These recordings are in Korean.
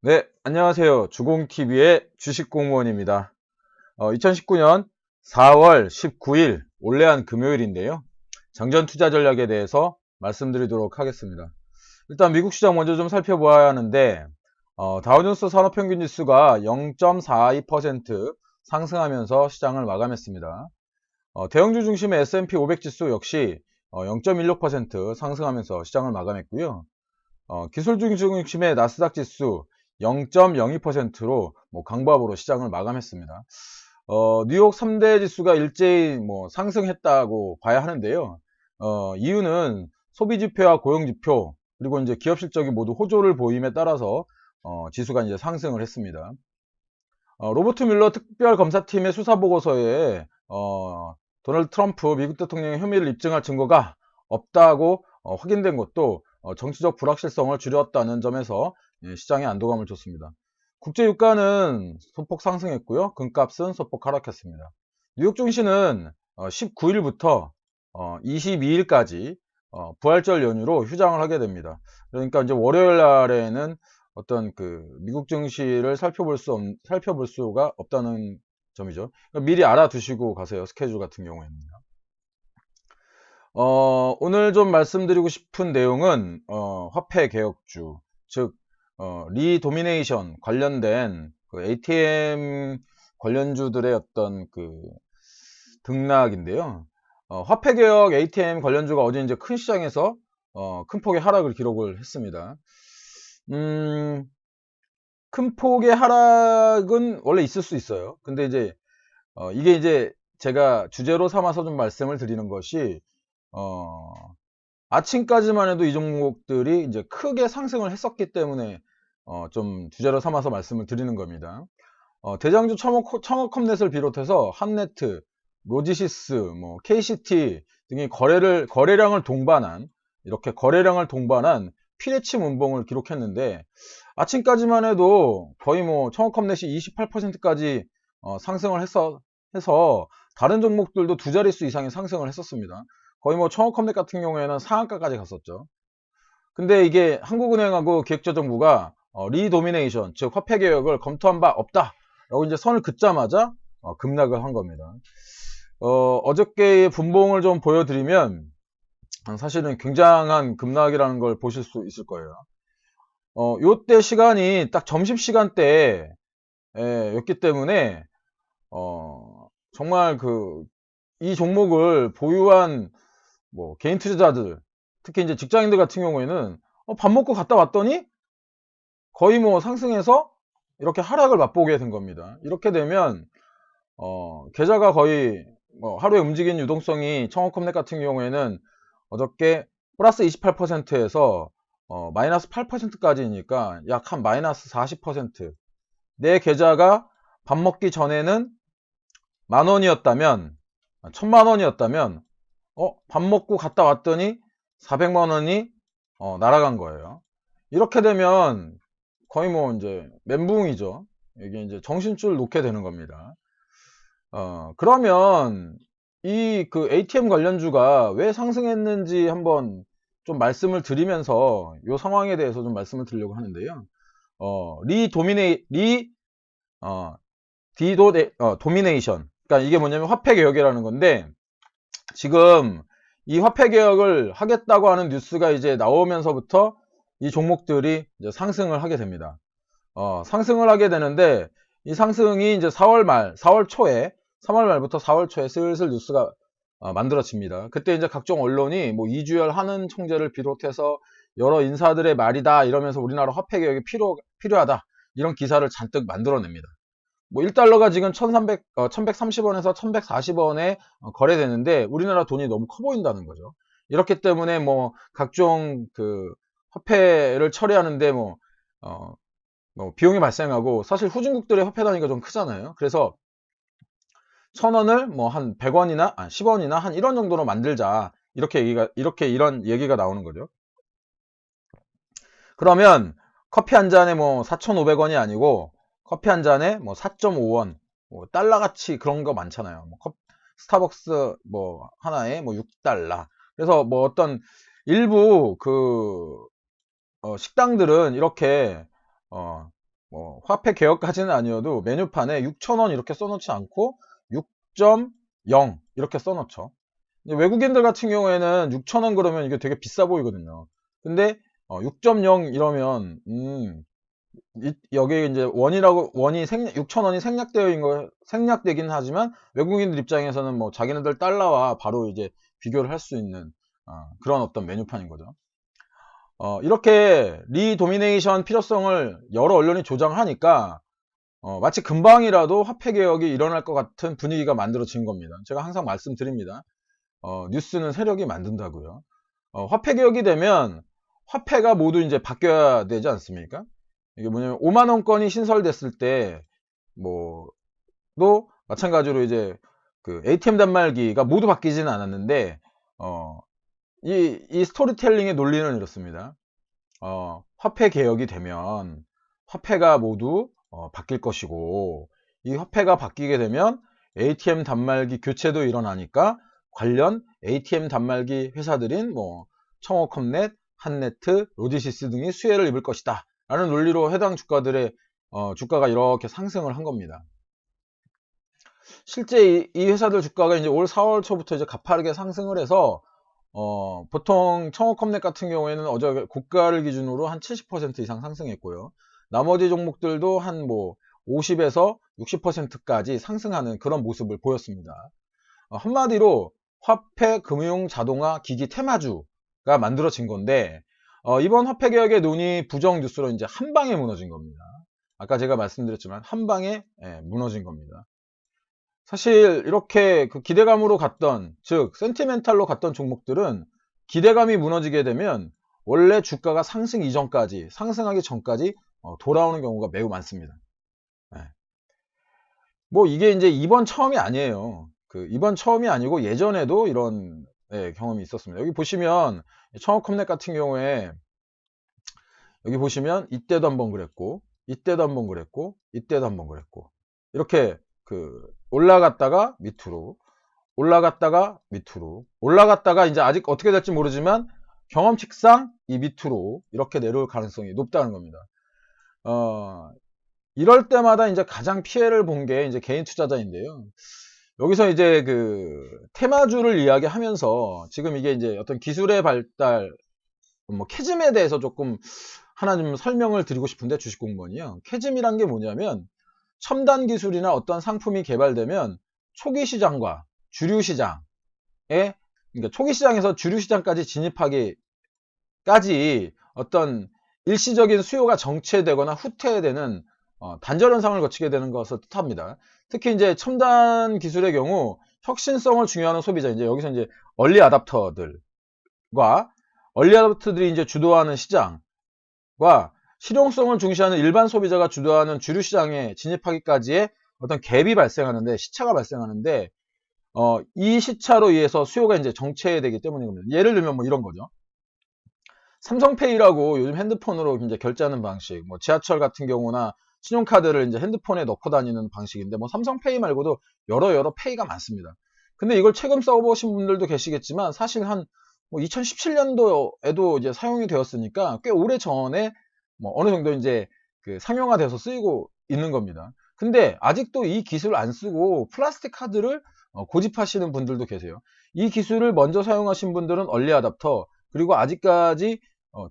네, 안녕하세요. 주공TV의 주식공무원입니다. 2019년 4월 19일, 올레한 금요일인데요. 장전 투자 전략에 대해서 말씀드리도록 하겠습니다. 일단 미국 시장 먼저 좀 살펴보아야 하는데, 다우존스 산업평균 지수가 0.42% 상승하면서 시장을 마감했습니다. 대형주 중심의 S&P 500 지수 역시 0.16% 상승하면서 시장을 마감했고요. 기술주 중심의 나스닥 지수 0.02%로 강보합으로 시장을 마감했습니다. 뉴욕 3대 지수가 일제히 상승했다고 봐야 하는데요. 이유는 소비 지표와 고용 지표 그리고 이제 기업 실적이 모두 호조를 보임에 따라서 지수가 이제 상승을 했습니다. 로버트 뮬러 특별검사팀의 수사보고서에 도널드 트럼프 미국 대통령의 혐의를 입증할 증거가 없다고 확인된 것도 정치적 불확실성을 줄였다는 점에서 시장에 안도감을 줬습니다. 국제유가는 소폭 상승했고요. 금값은 소폭 하락했습니다. 뉴욕 증시는 19일부터 22일까지 부활절 연휴로 휴장을 하게 됩니다. 그러니까 이제 월요일 날에는 어떤 그 미국 증시를 살펴볼 수가 없다는 점이죠. 그러니까 미리 알아두시고 가세요. 스케줄 같은 경우에는요. 오늘 좀 말씀드리고 싶은 내용은 화폐 개혁주, 즉 리도미네이션 관련된 그 ATM 관련주들의 어떤 그 등락인데요. 화폐 개혁 ATM 관련주가 어제 이제 큰 시장에서 큰 폭의 하락을 기록을 했습니다. 음, 큰 폭의 하락은 원래 있을 수 있어요. 근데 이제 이게 이제 제가 주제로 삼아서 좀 말씀을 드리는 것이 어, 아침까지만 해도 이 종목들이 이제 크게 상승을 했었기 때문에 좀 주제로 삼아서 말씀을 드리는 겁니다. 대장주 청어컴넷을 비롯해서 한네트, 로지시스, KCT 등이 거래량을 동반한 이렇게 거래량을 동반한 피레치 문봉을 기록했는데 아침까지만 해도 거의 청어컴넷이 28%까지 상승을 해서 다른 종목들도 두 자릿수 이상의 상승을 했었습니다. 거의 청어컴넷 같은 경우에는 상한가까지 갔었죠. 근데 이게 한국은행하고 기획재정부가 리도미네이션, 즉 화폐 개혁을 검토한 바 없다. 라고 이제 선을 긋자마자 급락을 한 겁니다. 어저께의 분봉을 좀 보여드리면 사실은 굉장한 급락이라는 걸 보실 수 있을 거예요. 요때 시간이 딱 점심시간대였기 때문에 정말 이 종목을 보유한 개인 투자자들, 특히 이제 직장인들 같은 경우에는 밥 먹고 갔다 왔더니 거의 상승해서 이렇게 하락을 맛보게 된 겁니다. 이렇게 되면 계좌가 거의 하루에 움직인 유동성이 청어컴넷 같은 경우에는 어저께 플러스 28%에서 마이너스 8%까지니까 약 한 마이너스 40%. 내 계좌가 밥 먹기 전에는 10,000원이었다면 1,000,000원이었다면 밥 먹고 갔다 왔더니 400만 원이 날아간 거예요. 이렇게 되면 거의 이제 멘붕이죠. 이게 이제 정신줄 놓게 되는 겁니다. 그러면 이 ATM 관련주가 왜 상승했는지 한번 좀 말씀을 드리면서 이 상황에 대해서 좀 말씀을 드리려고 하는데요. 리도미네이 리 어, 도미네이션. 그러니까 이게 뭐냐면 화폐 개혁이라는 건데 지금 이 화폐 개혁을 하겠다고 하는 뉴스가 이제 나오면서부터 이 종목들이 이제 상승을 하게 됩니다. 상승을 하게 되는데 이 상승이 이제 4월 초에 3월 말부터 4월 초에 슬슬 뉴스가 만들어집니다. 그때 이제 각종 언론이 이주열 한은 총재를 비롯해서 여러 인사들의 말이다 이러면서 우리나라 화폐 개혁이 필요하다 이런 기사를 잔뜩 만들어냅니다. 1달러가 지금 1130원에서 1140원에 거래되는데 우리나라 돈이 너무 커 보인다는 거죠. 이렇기 때문에 각종 화폐를 처리하는데 비용이 발생하고 사실 후진국들의 화폐 단위가 좀 크잖아요. 그래서 1,000원을 한 100원이나 10원이나 한 1원 정도로 만들자. 이런 얘기가 나오는 거죠. 그러면 커피 한 잔에 4,500원이 아니고 커피 한 잔에 4.5원, 달러같이 그런 거 많잖아요. 스타벅스 하나에 6달러. 그래서 어떤 일부 식당들은 이렇게 뭐 화폐 개혁까지는 아니어도 메뉴판에 6,000원 이렇게 써놓지 않고 6.0 이렇게 써놓죠. 외국인들 같은 경우에는 6,000원 그러면 이게 되게 비싸 보이거든요. 근데 6.0 이러면 여기 이제 원이 6,000원이 생략되긴 하지만 외국인들 입장에서는 뭐 자기네들 달러와 바로 이제 비교를 할 수 있는 그런 어떤 메뉴판인 거죠. 이렇게 리도미네이션 필요성을 여러 언론이 조장하니까 마치 금방이라도 화폐 개혁이 일어날 것 같은 분위기가 만들어진 겁니다. 제가 항상 말씀드립니다. 뉴스는 세력이 만든다고요. 화폐 개혁이 되면 화폐가 모두 이제 바뀌어야 되지 않습니까? 이게 뭐냐면 5만 원권이 신설됐을 때 뭐도 마찬가지로 이제 그 ATM 단말기가 모두 바뀌지는 않았는데 이 스토리텔링의 논리는 이렇습니다. 화폐 개혁이 되면 화폐가 모두 바뀔 것이고 이 화폐가 바뀌게 되면 ATM 단말기 교체도 일어나니까 관련 ATM 단말기 회사들인 뭐 청호컴넷, 한네트, 로지시스 등이 수혜를 입을 것이다 라는 논리로 해당 주가들의 주가가 이렇게 상승을 한 겁니다. 실제 이 회사들 주가가 이제 올 4월 초부터 이제 가파르게 상승을 해서 보통 청호컴넷 같은 경우에는 어제 고가를 기준으로 한 70% 이상 상승했고요. 나머지 종목들도 한 뭐 50에서 60%까지 상승하는 그런 모습을 보였습니다. 한마디로 화폐, 금융, 자동화, 기기 테마주가 만들어진 건데 이번 화폐 개혁의 논의 부정 뉴스로 이제 한 방에 무너진 겁니다. 아까 제가 말씀드렸지만 한 방에 무너진 겁니다. 사실 이렇게 그 기대감으로 갔던, 즉 센티멘탈로 갔던 종목들은 기대감이 무너지게 되면 원래 주가가 상승하기 전까지 돌아오는 경우가 매우 많습니다. 뭐 이게 이제 이번 처음이 아니에요. 이번 처음이 아니고 예전에도 이런 경험이 있었습니다. 여기 보시면 청호컴넷 같은 경우에 여기 보시면 이때도 한번 그랬고 이때도 한번 그랬고 이때도 한번 그랬고 이렇게 올라갔다가 밑으로 올라갔다가 이제 아직 어떻게 될지 모르지만 경험칙상 이 밑으로 이렇게 내려올 가능성이 높다는 겁니다. 이럴 때마다 이제 가장 피해를 본 게 이제 개인 투자자인데요. 여기서 이제 테마주를 이야기하면서 지금 이게 이제 어떤 기술의 발달, 뭐 캐즘에 대해서 조금 하나 좀 설명을 드리고 싶은데 주식공무원이요. 캐즘이란 게 뭐냐면 첨단 기술이나 어떤 상품이 개발되면 초기 시장과 주류 시장에, 그러니까 초기 시장에서 주류 시장까지 진입하기까지 어떤 일시적인 수요가 정체되거나 후퇴되는 단절 현상을 거치게 되는 것을 뜻합니다. 특히 이제 첨단 기술의 경우 혁신성을 중요하는 소비자, 이제 여기서 이제 얼리 아답터들이 이제 주도하는 시장과 실용성을 중시하는 일반 소비자가 주도하는 주류 시장에 진입하기까지의 어떤 갭이 발생하는데, 시차가 발생하는데, 이 시차로 의해서 수요가 이제 정체되기 때문인 겁니다. 예를 들면 뭐 이런 거죠. 삼성페이라고 요즘 핸드폰으로 이제 결제하는 방식, 뭐 지하철 같은 경우나 신용카드를 이제 핸드폰에 넣고 다니는 방식인데, 뭐 삼성페이 말고도 여러 페이가 많습니다. 근데 이걸 최근 써보신 분들도 계시겠지만, 사실 한 2017년도에도 이제 사용이 되었으니까 꽤 오래 전에 뭐 어느 정도 이제 상용화돼서 쓰이고 있는 겁니다. 근데 아직도 이 기술을 안 쓰고 플라스틱 카드를 고집하시는 분들도 계세요. 이 기술을 먼저 사용하신 분들은 얼리 아답터, 그리고 아직까지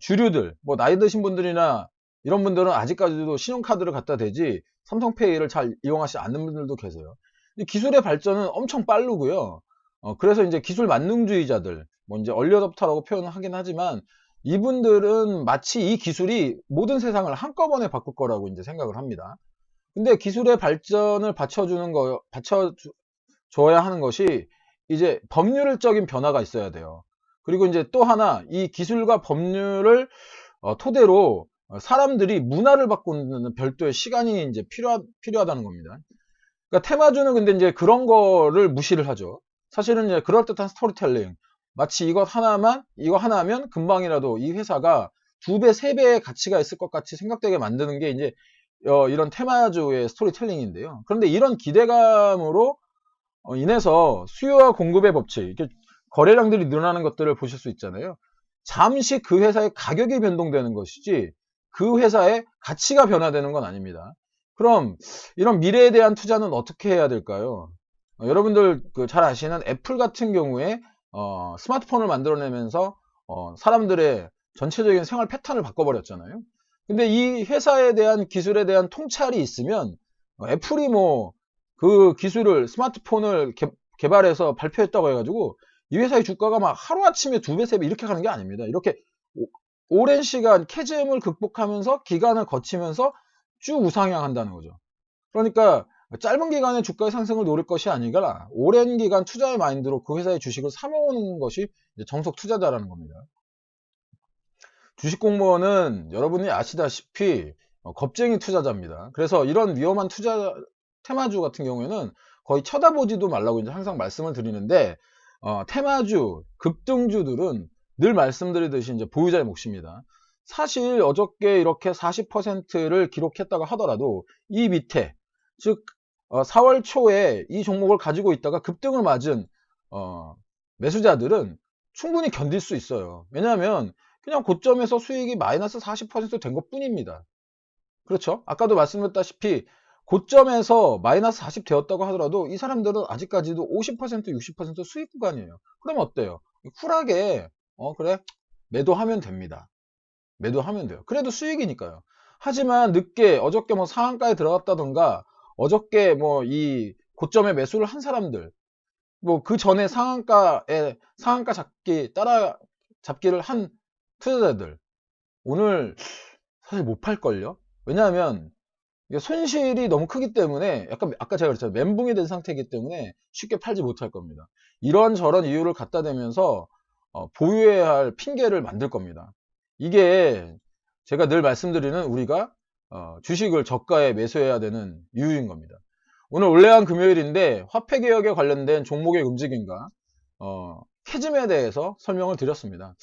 주류들, 뭐 나이 드신 분들이나 이런 분들은 아직까지도 신용카드를 갖다 대지 삼성페이를 잘 이용하지 않는 분들도 계세요. 기술의 발전은 엄청 빠르고요. 그래서 이제 기술 만능주의자들, 뭐 이제 얼리 어답터라고 표현을 하긴 하지만, 이분들은 마치 이 기술이 모든 세상을 한꺼번에 바꿀 거라고 이제 생각을 합니다. 근데 기술의 발전을 받쳐줘야 하는 것이 이제 법률적인 변화가 있어야 돼요. 그리고 이제 또 하나, 이 기술과 법률을 토대로 사람들이 문화를 바꾸는 별도의 시간이 이제 필요하다는 겁니다. 그러니까 테마주는 근데 이제 그런 거를 무시를 하죠. 사실은 이제 그럴듯한 스토리텔링, 마치 이거 하나면 금방이라도 이 회사가 2배, 3배의 가치가 있을 것 같이 생각되게 만드는 게 이제 이런 테마주의 스토리텔링인데요. 그런데 이런 기대감으로 인해서 수요와 공급의 법칙, 이렇게 거래량들이 늘어나는 것들을 보실 수 있잖아요. 잠시 그 회사의 가격이 변동되는 것이지 그 회사의 가치가 변화되는 건 아닙니다. 그럼 이런 미래에 대한 투자는 어떻게 해야 될까요? 여러분들 잘 아시는 애플 같은 경우에 스마트폰을 만들어내면서 사람들의 전체적인 생활 패턴을 바꿔버렸잖아요. 근데 이 회사에 대한 기술에 대한 통찰이 있으면 애플이 뭐 그 기술을 스마트폰을 개발해서 발표했다고 해가지고 이 회사의 주가가 막 하루아침에 2배, 3배 이렇게 가는 게 아닙니다. 이렇게 오랜 시간 캐즘을 극복하면서 기간을 거치면서 쭉 우상향한다는 거죠. 그러니까 짧은 기간의 주가의 상승을 노릴 것이 아니라 오랜 기간 투자의 마인드로 그 회사의 주식을 사모으는 것이 정석 투자자라는 겁니다. 주식 공무원은 여러분이 아시다시피 겁쟁이 투자자입니다. 그래서 이런 위험한 투자 테마주 같은 경우에는 거의 쳐다보지도 말라고 이제 항상 말씀을 드리는데 테마주, 급등주들은 늘 말씀드리듯이 이제 보유자의 몫입니다. 사실 어저께 이렇게 40%를 기록했다고 하더라도 이 밑에 즉 4월 초에 이 종목을 가지고 있다가 급등을 맞은 매수자들은 충분히 견딜 수 있어요. 왜냐하면 그냥 고점에서 수익이 마이너스 40% 된 것 뿐입니다. 그렇죠? 아까도 말씀드렸다시피 고점에서 마이너스 40 되었다고 하더라도 이 사람들은 아직까지도 50%, 60% 수익 구간이에요. 그러면 어때요? 쿨하게 그래 매도하면 됩니다. 매도하면 돼요. 그래도 수익이니까요. 하지만 늦게 어저께 뭐 상한가에 들어갔다던가 어저께 뭐 이 고점에 매수를 한 사람들 뭐 그 전에 상한가 잡기를 한 투자자들 오늘 사실 못 팔걸요? 왜냐하면 이게 손실이 너무 크기 때문에 약간 아까 제가 그랬잖아요. 멘붕이 된 상태이기 때문에 쉽게 팔지 못할 겁니다. 이런저런 이유를 갖다 대면서 보유해야 할 핑계를 만들 겁니다. 이게 제가 늘 말씀드리는 우리가 주식을 저가에 매수해야 되는 이유인 겁니다. 오늘 올레한 금요일인데 화폐개혁에 관련된 종목의 움직임과 캐즘에 대해서 설명을 드렸습니다.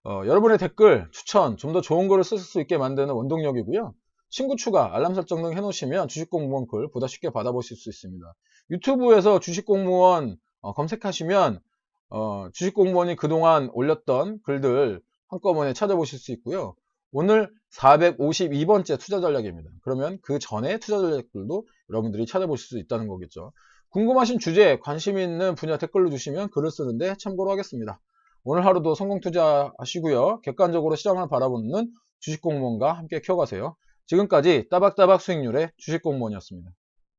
여러분의 댓글, 추천, 좀 더 좋은 글을 쓸 수 있게 만드는 원동력이고요. 친구 추가, 알람 설정 등 해놓으시면 주식공무원 글 보다 쉽게 받아보실 수 있습니다. 유튜브에서 주식공무원 검색하시면 주식공무원이 그동안 올렸던 글들 한꺼번에 찾아보실 수 있고요. 오늘 452번째 투자 전략입니다. 그러면 그 전에 투자 전략들도 여러분들이 찾아보실 수 있다는 거겠죠. 궁금하신 주제, 관심 있는 분야 댓글로 주시면 글을 쓰는데 참고로 하겠습니다. 오늘 하루도 성공 투자하시고요. 객관적으로 시장을 바라보는 주식공무원과 함께 키워가세요. 지금까지 따박따박 수익률의 주식공무원이었습니다.